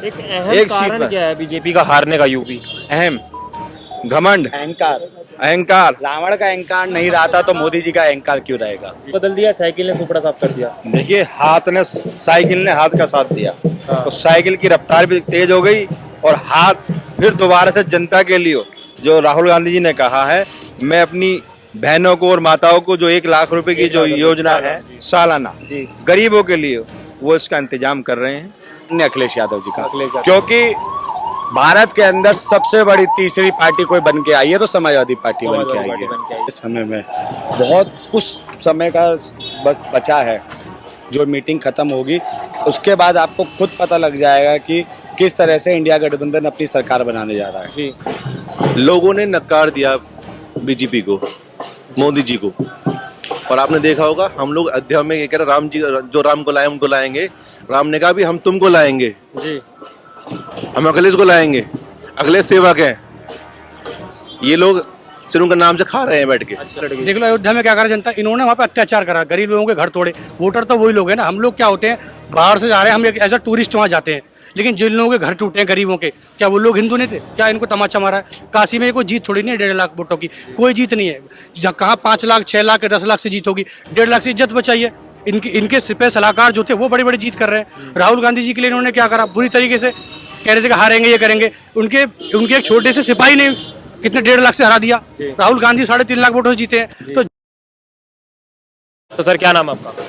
एक अहम एक सीट कारण पर। क्या है बीजेपी का हारने का यूपी? अहम घमंड अहंकार। अहंकार। रावण का अहंकार नहीं रहा था तो मोदी जी का अहंकार क्यों रहेगा? बदल दिया, साइकिल ने सुपड़ा साफ कर दिया। देखिए साइकिल ने हाथ का साथ दिया हाँ। तो साइकिल की रफ्तार भी तेज हो गई और हाथ फिर दोबारा से जनता के लिए जो राहुल गांधी जी ने कहा है, मैं अपनी बहनों को और माताओं को जो 1 लाख रुपए की 1 जो लाख रुपए योजना सालाना, है जी। सालाना जी। गरीबों के लिए, वो इसका इंतजाम कर रहे हैं। अखिलेश यादव जी का, अखिलेश यादव। क्योंकि भारत के अंदर सबसे बड़ी तीसरी पार्टी कोई बन के आई है तो समाजवादी पार्टी बन के समाजवादी आई पार्टी है। बन के आई है। इस समय में बहुत कुछ समय का बस बचा है, जो मीटिंग खत्म होगी उसके बाद आपको खुद पता लग जाएगा कि किस तरह से इंडिया गठबंधन अपनी सरकार बनाने जा रहा है। जी। लोगों ने नकार दिया बीजेपी को, मोदी जी को। और आपने देखा होगा, हम लोग अयोध्या में ये कह रहे राम जी, जो राम को लाए उनको लाएंगे। राम ने कहा भी हम तुमको लाएंगे, जी। हम अखिलेश को लाएंगे। अखिलेश सेवक हैं, ये लोग सिर्फ उनका नाम से खा रहे हैं बैठ के। अच्छा लड़की। देख लो अयोध्या में क्या करा जनता, इन्होंने वहाँ पे अत्याचार करा, गरीब लोगों के घर तोड़े। वोटर तो वही लोग हैं ना, हम लोग क्या होते हैं बाहर से जा रहे हैं, हम एक एज अ टूरिस्ट वहाँ जाते हैं, लेकिन जिन लोगों के घर टूटे हैं गरीबों के, क्या वो लोग हिंदू नहीं थे? क्या इनको तमाचा मारा है? काशी में कोई जीत थोड़ी नहीं है 1.5 लाख वोटों की, कोई जीत नहीं है। जहाँ कहाँ 5 लाख 6 लाख 10 लाख से जीत होगी, 1.5 लाख से इज्जत बचाई है। इनके सिपह सलाहकार जो थे वो बड़ी बड़ी जीत कर रहे हैं। राहुल गांधी जी के लिए इन्होंने क्या करा, बुरी तरीके से कह रहे थे कि हारेंगे ये करेंगे, उनके एक छोटे से सिपाही ने कितने 1.5 लाख से हरा दिया। राहुल गांधी 3.5 लाख वोटों से जीते हैं। तो सर क्या नाम है आपका?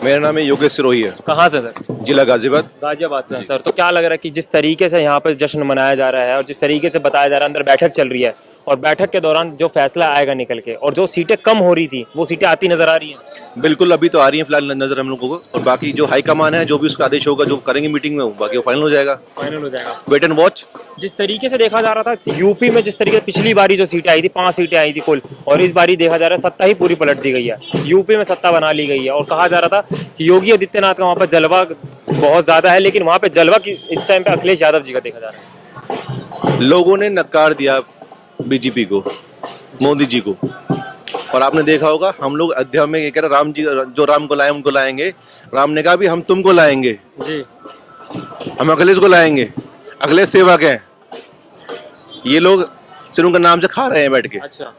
मेरा नाम है योगेश सिरोही है, कहाँ से सर? जिला गाजियाबाद। गाजियाबाद से हैं सर। तो क्या लग रहा है कि जिस तरीके से यहाँ पे जश्न मनाया जा रहा है और जिस तरीके से बताया जा रहा है, अंदर बैठक चल रही है और बैठक के दौरान जो फैसला आएगा निकल के, और जो सीटें कम हो रही थी वो सीटें आती नजर आ रही हैं? बिल्कुल, अभी तो आ रही है फिलहाल नजर हम लोगों को। और बाकी जो हाईकमान है, जो भी उसका आदेश होगा, जो करेंगे मीटिंग में, बाकी वो फाइनल हो जाएगा। फाइनल हो जाएगा। Wait and watch. जिस तरीके से देखा जा रहा था यूपी में, जिस तरीके से पिछली बारी जो सीटें आई थी 5 सीटें आई थी कुल, और इस बारी देखा जा रहा है सत्ता ही पूरी पलट दी गई है, यूपी में सत्ता बना ली गई है। और कहा जा रहा था कि योगी आदित्यनाथ का वहाँ पर जलवा बहुत ज्यादा है, लेकिन वहाँ पे जलवा की इस टाइम पे अखिलेश यादव जी का देखा जा रहा है। लोगों ने नकार दिया बीजेपी को, मोदी जी को। और आपने देखा होगा, हम लोग अयोध्या में ये कह रहे राम जी, जो राम को लाए उनको लाएंगे। राम ने कहा भी हम तुमको लाएंगे, जी। हम अखिलेश को लाएंगे। अखिलेश सेवक हैं, ये लोग सिर्फ उनका नाम से खा रहे हैं बैठ के। अच्छा।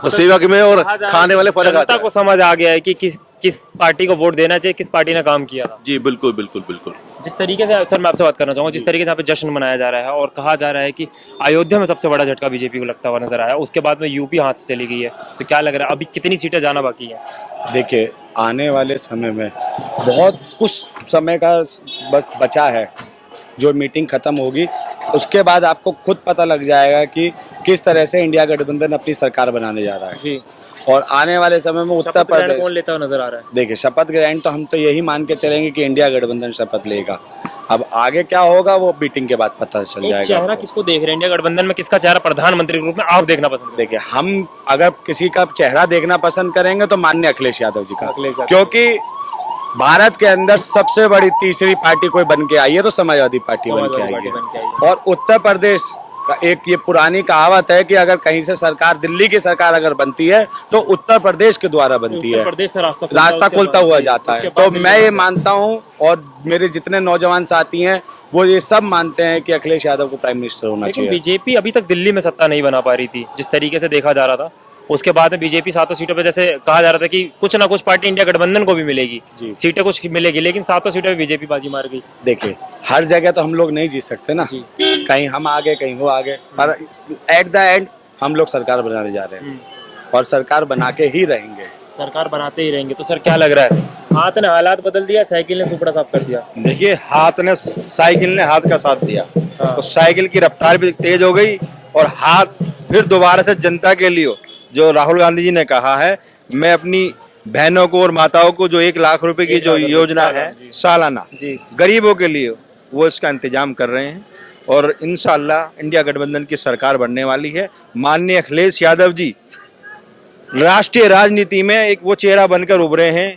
तो सेवक में और कहा जा रहा है खाने वाले फर्क जनता आता को है। समझ आ गया है कि किस पार्टी को वोट देना चाहिए, किस पार्टी ने काम किया था। जी बिल्कुल बिल्कुल बिल्कुल। जिस तरीके से सर मैं आपसे बात करना चाहूंगा, जिस तरीके से यहाँ पे जश्न मनाया जा रहा है और कहा जा रहा है कि अयोध्या में सबसे बड़ा झटका बीजेपी को लगता हुआ नजर आया, उसके बाद में यूपी हाथ से चली गई है, तो क्या लग रहा है अभी कितनी सीटें जाना बाकी है? देखिए, आने वाले समय में बहुत कुछ समय का बस बचा है, जो मीटिंग खत्म होगी उसके बाद आपको खुद पता लग जाएगा कि किस तरह से इंडिया गठबंधन अपनी सरकार बनाने जा रहा है। जी। और आने वाले समय में उत्तर शपथ ग्रहण प्रदेश, कौन लेता हुआ नजर आ रहा है? देखिए शपथ ग्रहण तो हम तो यही मान के चलेंगे कि इंडिया गठबंधन शपथ लेगा। अब आगे क्या होगा वो मीटिंग के बाद पता चल एक जाएगा। चेहरा किसको देख रहे हैं इंडिया गठबंधन में, किसका चेहरा प्रधानमंत्री के रूप में आप देखना पसंद करेंगे? देखिए, हम अगर किसी का चेहरा देखना पसंद करेंगे तो माननीय अखिलेश यादव जी का, अखिलेश यादव। क्योंकि भारत के अंदर सबसे बड़ी तीसरी पार्टी कोई बन के आई है तो समाजवादी पार्टी बन के आई है। और उत्तर प्रदेश का एक ये पुरानी कहावत है कि अगर कहीं से सरकार, दिल्ली की सरकार अगर बनती है तो उत्तर प्रदेश के द्वारा बनती है, उत्तर प्रदेश से रास्ता खुलता हुआ जाता है। तो मैं ये मानता हूँ और मेरे जितने नौजवान साथी हैं वो ये सब मानते हैं कि अखिलेश यादव को प्राइम मिनिस्टर होना लेकिन चाहिए। बीजेपी अभी तक दिल्ली में सत्ता नहीं बना पा रही थी, जिस तरीके से देखा जा रहा था। उसके बाद में बीजेपी 7 सीटों पे, जैसे कहा जा रहा था कि कुछ ना कुछ पार्टी इंडिया गठबंधन को भी मिलेगी, सीटें कुछ मिलेगी, लेकिन 7 सीटों पे बीजेपी बाजी मार गई। देखिए, हर जगह तो हम लोग नहीं जीत सकते ना, कहीं हम आगे कहीं वो आगे, पर एट द एंड हम लोग सरकार बनाने जा रहे हैं और सरकार बना के ही रहेंगे। सरकार बनाते ही रहेंगे। तो सर क्या लग रहा है, हाथ ने हालात बदल दिया, साइकिल ने सुपड़ा साफ कर दिया? देखिए साइकिल ने हाथ का साथ दिया तो साइकिल की रफ्तार भी तेज हो गई और हाथ फिर दोबारा से जनता के लिए, जो राहुल गांधी जी ने कहा है, मैं अपनी बहनों को और माताओं को जो 1 लाख रुपए की जो योजना है सालाना गरीबों के लिए, वो इसका इंतजाम कर रहे हैं। और इंशाअल्लाह इंडिया गठबंधन की सरकार बनने वाली है। माननीय अखिलेश यादव जी राष्ट्रीय राजनीति में एक वो चेहरा बनकर उभरे हैं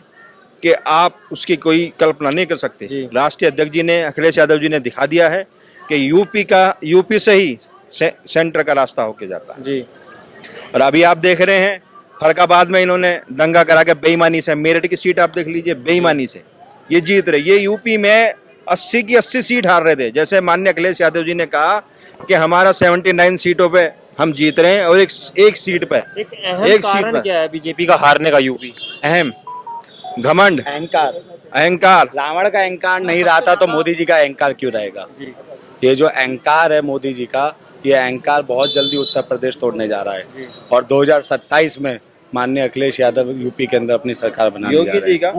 कि आप उसकी कोई कल्पना नहीं कर सकते। राष्ट्रीय अध्यक्ष जी ने, अखिलेश यादव जी ने दिखा दिया है कि यूपी से ही सेंटर का रास्ता होके जाता है जी। और अभी आप देख रहे हैं फरकाबाद में इन्होंने दंगा करा के बेईमानी से, मेरठ की सीट आप देख लीजिए, बेईमानी से ये जीत रहे। ये यूपी में 80 की 80 सीट हार रहे थे। जैसे माननीय अखिलेश यादव जी ने कहा कि हमारा 79 सीटों पे हम जीत रहे हैं और एक सीट पे एक अहम एक सीट कारण पर। क्या है बीजेपी का हारने का यूपी? अहम घमंड, अहंकार, अहंकार। रावण का अहंकार नहीं रहा था तो मोदी जी का अहंकार क्यों रहेगा? जी। ये जो अहंकार है मोदी जी का, ये अहंकार बहुत जल्दी उत्तर प्रदेश तोड़ने जा रहा है और 2027 में माननीय अखिलेश यादव यूपी के अंदर अपनी सरकार बनाने जा योगी रहे जी हैं का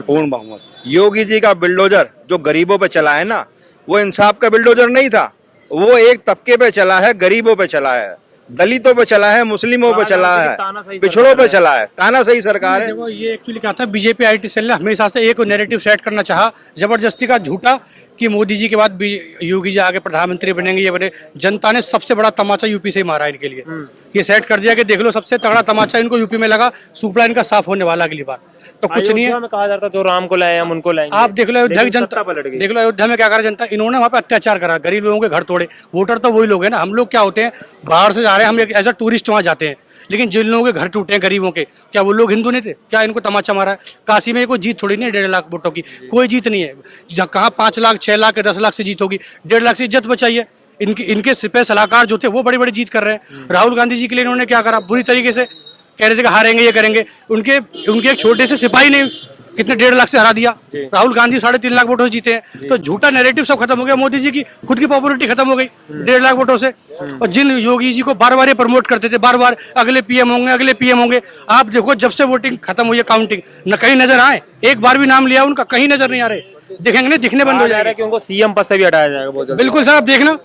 पूर्ण बहुमत से। योगी जी का बिल्डोजर जो गरीबों पे चला है ना, वो इंसाफ का बिल्डोजर नहीं था, वो एक तबके पे चला है, गरीबों पे चला है, दलितों पे चला है, मुस्लिमों पे चला है, पिछड़ों पे चला है। तानाशाही सरकार है। देखो ये एक्चुअली क्या था, बीजेपी आईटी सेल ने हमेशा से एक नैरेटिव सेट करना चाहा, जबरदस्ती का झूठा, कि मोदी जी के बाद योगी जी आगे प्रधानमंत्री बनेंगे, ये बने। जनता ने सबसे बड़ा तमाचा यूपी से ही मारा इनके लिए। ये सेट कर दिया कि देख लो सबसे तगड़ा तमाचा इनको यूपी में लगा, सुपड़ा इनका साफ होने वाला अगली बार। तो कुछ नहीं है। अयोध्या में कहा जाता जो राम को लाए हम उनको लाएंगे। आप देख लो अयोध्या की लेकिन जनता, सत्ता पलट गई। देख लो अयोध्या में क्या करा जनता, इन्होंने वहाँ पे अत्याचार करा, गरीब लोगों के घर तोड़े। वोटर तो वही लोग हैं ना, हम लोग क्या होते हैं, बाहर से जा रहे हैं, हम एज अ टूरिस्ट वहाँ जाते हैं, लेकिन जिन लोगों के घर टूटे हैं गरीबों के, क्या वो लोग हिंदू नहीं थे? क्या इनको तमाचा मारा है? काशी में कोई जीत थोड़ी नहीं है 1.5 लाख वोटों की, कोई जीत नहीं है। जहाँ कहाँ 5 लाख 6 लाख 10 लाख से जीत होगी, 1.5 लाख से इज्जत बचाई है। इनके सिपह सलाहकार जो थे वो बड़ी बड़ी जीत कर रहे हैं। राहुल गांधी जी के लिए इन्होंने क्या करा, बुरी तरीके से कह रहे थे कि हारेंगे, ये करेंगे। उनके एक छोटे से सिपाही ने कितने 1.5 लाख से हरा दिया। राहुल गांधी 3.5 लाख वोटों से जीते हैं। तो झूठा नैरेटिव सब खत्म हो गया। मोदी जी की खुद की पॉपुलरिटी खत्म हो गई 1.5 लाख वोटों से। और जिन योगी जी को बार बार ये प्रमोट करते थे, बार बार अगले पीएम होंगे, अगले पीएम होंगे, आप देखो जब से वोटिंग खत्म हुई है, काउंटिंग न कहीं नजर आए, एक बार भी नाम लिया उनका, कहीं नजर नहीं आ रहे। देखेंगे नहीं, दिखने बंद हो जाएगा कि उनको सीएम पद से भी हटाया जाएगा बहुत जल्द। बिल्कुल साहब, देखना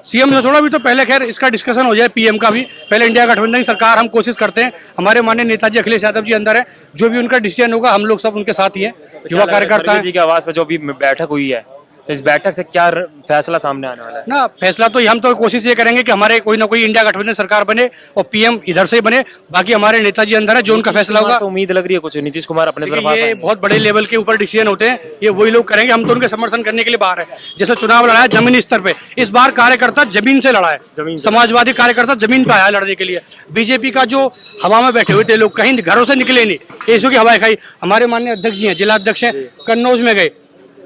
सीएम से छोड़ा भी तो पहले, खैर इसका डिस्कशन हो जाए पीएम का भी। पहले इंडिया गठबंधन की सरकार हम कोशिश करते हैं, हमारे माननीय नेताजी अखिलेश यादव जी अंदर है, जो भी उनका डिसीजन होगा हम लोग सब उनके साथ ही हैं, युवा कार्यकर्ता हैं। जी की आवाज पे जो भी बैठक हुई है, तो इस बैठक से क्या फैसला सामने आने वाला है? ना फैसला तो हम तो कोशिश ये करेंगे कि हमारे कोई ना कोई इंडिया गठबंधन सरकार बने और पीएम इधर से ही बने। बाकी हमारे नेताजी अंदर है, जो उनका फैसला होगा। उम्मीद लग रही है कुछ नीतीश कुमार अपने तरफ ये बहुत बड़े लेवल के ऊपर डिसीजन होते हैं, ये वही लोग करेंगे, हम तो उनके समर्थन करने के लिए बाहर है। जैसे चुनाव लड़ा है जमीनी स्तर पे, इस बार कार्यकर्ता जमीन से लड़ा है, समाजवादी कार्यकर्ता जमीन पे आया लड़ने के लिए। बीजेपी का जो हवा में बैठे हुए थे लोग, कहीं घरों से निकले नहीं, ऐसो की हवाएं खाई। हमारे माननीय अध्यक्ष जी हैं, जिला अध्यक्ष हैं, कन्नौज में गए,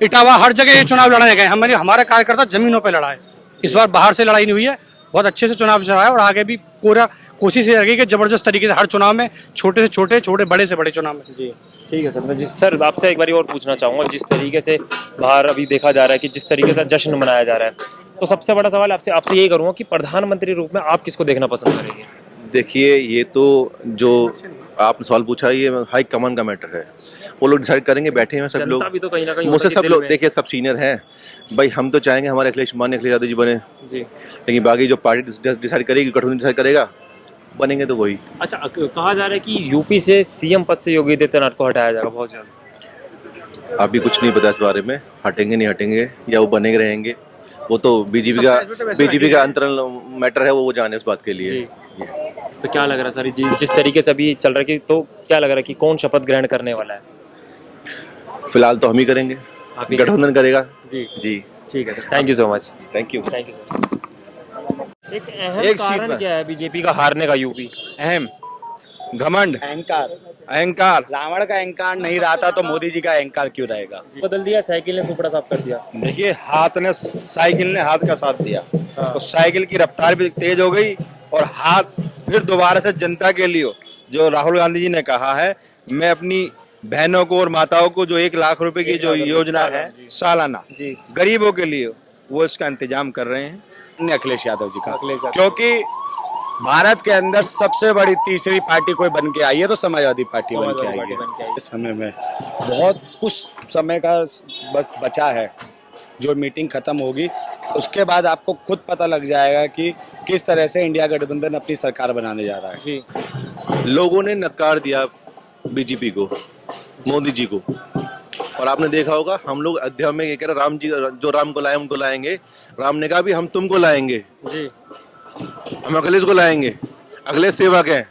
इटावा, हर जगह ये चुनाव लड़ाए गए। हमारा कार्यकर्ता जमीनों पे लड़ा है, इस बार बाहर से लड़ाई नहीं हुई है। बहुत अच्छे से चुनाव चला है और आगे भी पूरा कोशिश ये रहेगी कि जबरदस्त तरीके से हर चुनाव में, छोटे से छोटे, बड़े से बड़े चुनाव में। जी ठीक है सर। सर आपसे एक बार और पूछना चाहूंगा, जिस तरीके से बाहर अभी देखा जा रहा है कि जिस तरीके से जश्न मनाया जा रहा है, तो सबसे बड़ा सवाल आपसे यही करूंगा कि प्रधानमंत्री रूप में आप किसको देखना पसंद करेंगे? देखिए, ये तो जो आपने सवाल पूछा, ये हाई कमान का मैटर है, वो लोग डिसाइड करेंगे। बैठे हैं सब लोग, भी तो कहीं ना कहीं मुझसे सब लोग, देखिए सब सीनियर हैं भाई, हम तो चाहेंगे हमारे माननीय अखिलेश यादव जी बने जी, लेकिन बाकी जो पार्टी डिसाइड करेगी, गठबंधन डिसाइड करेगा, बनेंगे तो वही। अच्छा, कहा जा रहा है कि यूपी से सीएम पद से योगी आदित्यनाथ को हटाया जाएगा बहुत जल्द। अभी कुछ नहीं पता इस बारे में, हटेंगे नहीं हटेंगे या वो बने रहेंगे, वो तो बीजेपी का अंतरंग मैटर है, वो जाने उस बात के लिए। तो क्या लग रहा है सर जी, जिस तरीके से अभी चल रहा है कि, तो क्या लग रहा है कि कौन शपथ ग्रहण करने वाला है? फिलहाल तो हम ही करेंगे, गठबंधन करेगा। जी जी ठीक है sir, thank you so much. Thank you sir. एक अहम एक कारण सीट पर। क्या है बीजेपी का हारने का यूपी? अहम घमंड, अहंकार, अहंकार। रावण का अहंकार नहीं रहा था तो मोदी जी का अहंकार क्यों रहेगा? बदल दिया, साइकिल ने सुपड़ा साफ कर दिया। देखिए, साइकिल ने हाथ का साथ दिया, तो साइकिल की रफ्तार भी तेज हो गई और हाथ फिर दोबारा से जनता के लिए, जो राहुल गांधी जी ने कहा है, मैं अपनी बहनों को और माताओं को जो 1 लाख रुपए की जो योजना है सालाना गरीबों के लिए, वो इसका इंतजाम कर रहे हैं अखिलेश यादव जी का। क्योंकि भारत के अंदर सबसे बड़ी तीसरी पार्टी कोई बन के आई है तो समाजवादी पार्टी बन के आई है। इस समय में बहुत कुछ समय का बस बचा है, जो मीटिंग खत्म होगी उसके बाद आपको खुद पता लग जाएगा कि किस तरह से इंडिया गठबंधन अपनी सरकार बनाने जा रहा है। जी, लोगों ने नकार दिया बीजेपी को, मोदी जी को, और आपने देखा होगा हम लोग अयोध्या में ये कह रहे राम जी, जो राम को लाए उनको लाएंगे। राम ने कहा भी हम तुमको लाएंगे जी, हम अखिलेश को लाएंगे, अखिलेश सेवक हैं।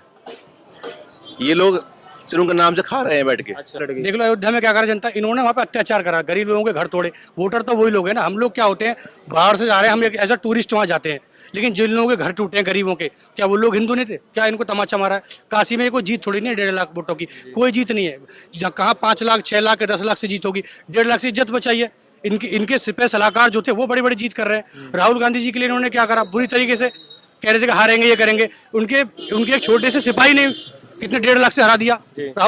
ये लोग सिर्फ उनके नाम से खा रहे हैं बैठ के। अच्छा लड़ गई। देख लो अयोध्या में क्या करा जनता, इन्होंने वहाँ पे अत्याचार करा, गरीब लोगों के घर तोड़े। वोटर तो वही लोग हैं ना, हम लोग क्या होते हैं, बाहर से जा रहे हैं, हम एज अ टूरिस्ट वहाँ जाते हैं, लेकिन जिन लोगों के घर टूटे हैं गरीबों के, क्या वो लोग हिंदू नहीं थे? क्या इनको तमाचा मारा है? काशी में कोई जीत थोड़ी नहीं है 1.5 लाख वोटों की, कोई जीत नहीं है। जहाँ कहाँ 5 लाख 6 लाख 10 लाख से जीत होगी, 1.5 लाख से इज्जत बचाई है। इनके इनके सिपह सलाहकार जो थे वो बड़ी बड़ी जीत कर रहे हैं। राहुल गांधी जी के लिए इन्होंने क्या करा, बुरी तरीके से कह रहे थे कि हारेंगे, ये करेंगे। उनके उनके एक छोटे से सिपाही ने कितने 1.5 लाख से हरा दिया। राहुल